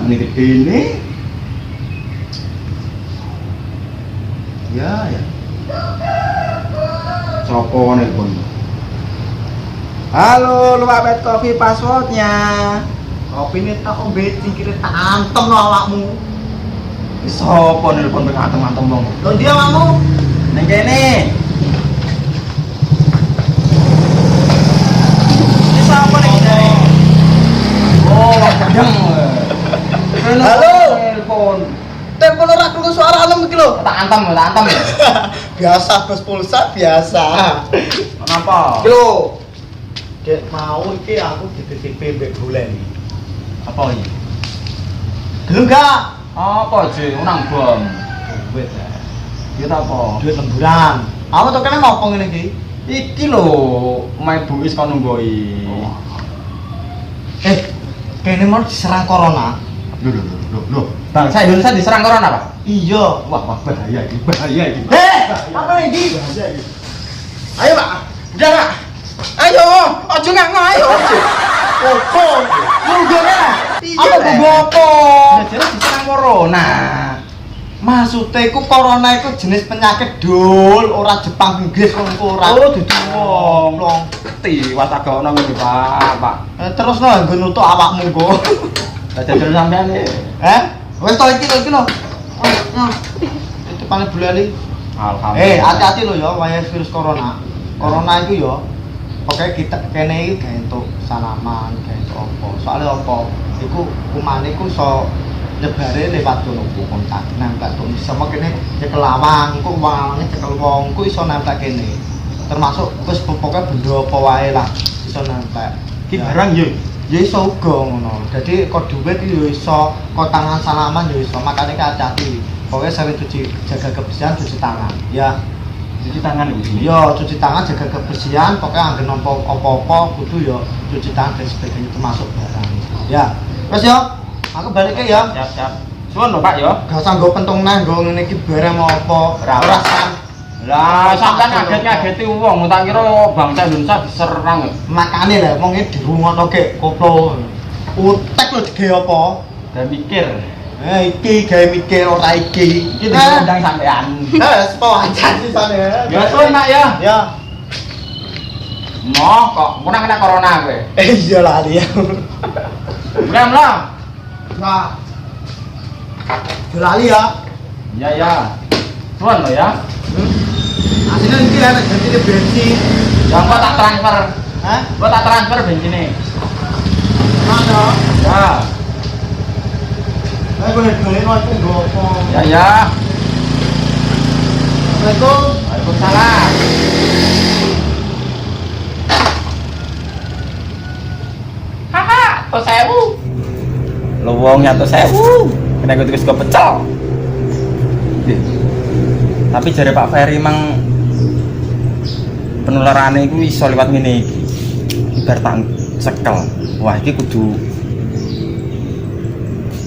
menit ini. Ya. Sopo nelpon. Halo, lu abet kopi passwordnya. Kopi ini tak ombet singkirnya tak antem lo awakmu. Sopo nelpon pengen antem-antem dong. Lo dia kamu? Neng kene. Ini siapa nih dari? Oh, kenceng. Halo. Telepon. Telepon ora krungu suara anem iki lho. Tak antem. Biasa bos pulsa biasa. Kenapa? Yo. Dek mau iki aku dititipi mbek bulan. Apa ini? Gelem gak? Apa sih? Unang bom. Duit ya. Duit apa? Duit lemburan. Aku tuh kene ngopo ngene iki? Iki lho, main buis kau nunggoi. Kene mau diserang corona. Loh. Bangsa Indonesia diserang corona, Pak? Iya. Wah, bahaya ini. Apa ini? Bahaya ini. Ayo, Pak. Udah, Pak. Ayo, ojo nganggo, ayo. Opo? Munggurnya. Apa gopo? Jadi diserang corona. Maksudnya iku corona iku jenis penyakit dul, ora Jepang Inggris ngono ora. Oh, dudu wong. Tiwas agak ono ngene, Pak. Terus no nggo nutuk awakmu go. Lah jajal sampean iki. Wis to iki lho. Itu paling bulali. Alhamdulillah. Hati-hati lho ya wayah virus corona. Corona itu ya pokoknya kita kene iki gawe entuk salaman, gawe entuk apa. Soale apa? Iku kumane iku iso nyebare lewat kono kontak nempel tuh sama kene cekel lawang, kok wange cekel wong, ku iso nempel kene. Termasuk wis pokoknya benda apa wae lah iso nempel. Ki barang yo. Ya iso uga ngono. Dadi kok duit yo iso, kok tangan salaman yo iso. Makane hati-hati. Pokoknya sering jaga kebersihan, cuci tangan. Ya. Cuci tangan iki. Iya, cuci tangan, jaga kebersihan. Pokoknya anggen apa-apa kudu yo cuci tangan dan sebagainya termasuk barang. Ya. Wes yo, aku balik ya. Siap. Suwun lho, Pak yo. Gak usah nggo pentung neh, nggo ngene iki barang mau apa. Ora san. Lah, sampean ngaget-ngageti wong, tak kira bangsa Indonesia diserang. Makane lho wong iki dirungono kek koplo. Utek lho digawe apa? Dan mikir. Iki gawe mikir ora iki. Iki diundang sampean. Sepo ajan sisane. Ya suwun, Pak ya. Ya. Moh kok menang kena corona kowe. Iya lah dia. Bukan lah. Nah. Lali ya. Ya. Suwun lho ya. Aslinya iki lah nek ganti bensin. Ya kok tak transfer. Hah? Kok tak transfer bensinnya. Mana? Ya. Ayo boleh waktu gopo. Ya. Assalamualaikum. Waalaikumsalam. Haha, to 1000. Lo wong nyato 1000. Kena gue tulis gue pecel. Tapi jare Pak Ferry mang penularannya itu iso lewat ngene iki. Ibar tang sekel. Wah, iki kudu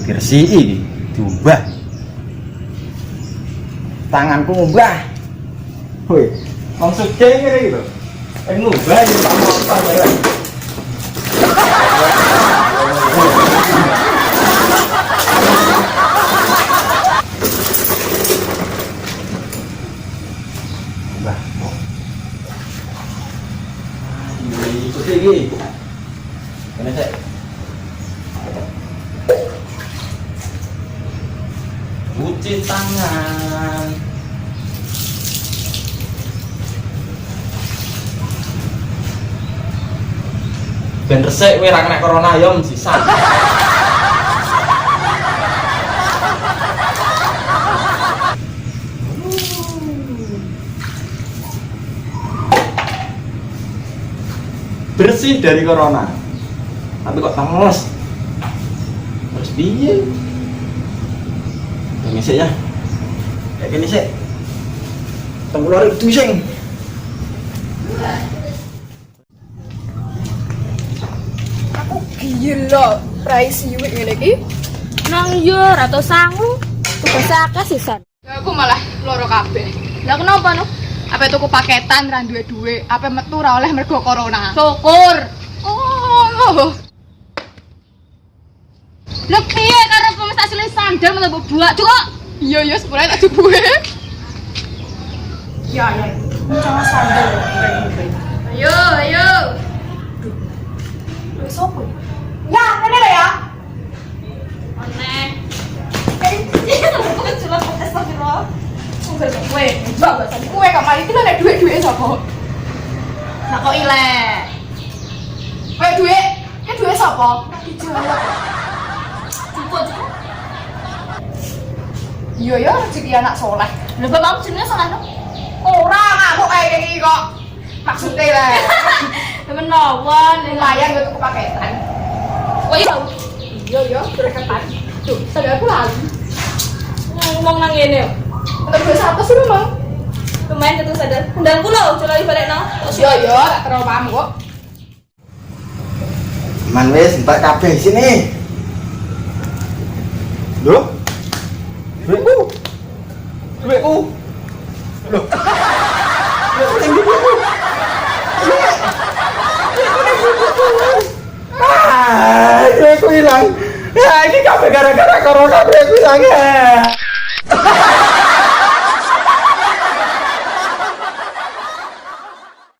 diresiki, diubah. Tanganku ngubah. Woi, wong sugih ngene iki lho. Ngubah iki tak motor bareng. Ikuti lagi. Mana sih? Cuci tangan. Ben resik kowe ra kena corona ya sisa. Bersih dari corona, tapi kok tangles terus piye? Ini sih ya, kayak gini sih tenggelam itu sing Aku gila, price you ngene iki. Nang yo atau sangu tugas akeh sisan. Aku malah loro kabeh. Lah kenapa no? Apa tuku paketan ra duwe duwe, apa metu ra oleh mergo corona. Syukur. Oh. Lho piye karo sandal malah mbok buak, Cuk. Iya ya, sepuluh tak duwe. Ya, ya. Jangan sandal. Ayo, ayo. Wis sopo? Ya, ngene lho ya. Aneh. Jelas astagfirullah. Sungguh kowe, Mbak, kowe kok mari iki lho nek dhuwit-dhuwit sapa? nak kok ilek. Kowe dhuwit, ki dhuwit sapa? Dijawab. Cukup. Iya ya, rezeki anak soleh. Lha bapak jenenge salah no. Ora ngamuk kayak gini kok. Maksudnya lah. Menawan, Lumayan gue tuku paketan. Oh iya. Iya ya, berketan. Tuh, saudaraku lagi. Ngomong nang ngene yo. Untuk gue satu sih memang. Lumayan ketu sadar. Undangku lho, coba dibalekno. Iya ya, tak terlalu paham kok. Man wis entek kabeh sini. Lho? Duitku. Duitku. Loh. Duitku ning duitku. Duitku hilang. Ya, ini kabeh gara-gara corona duitku hilang ya.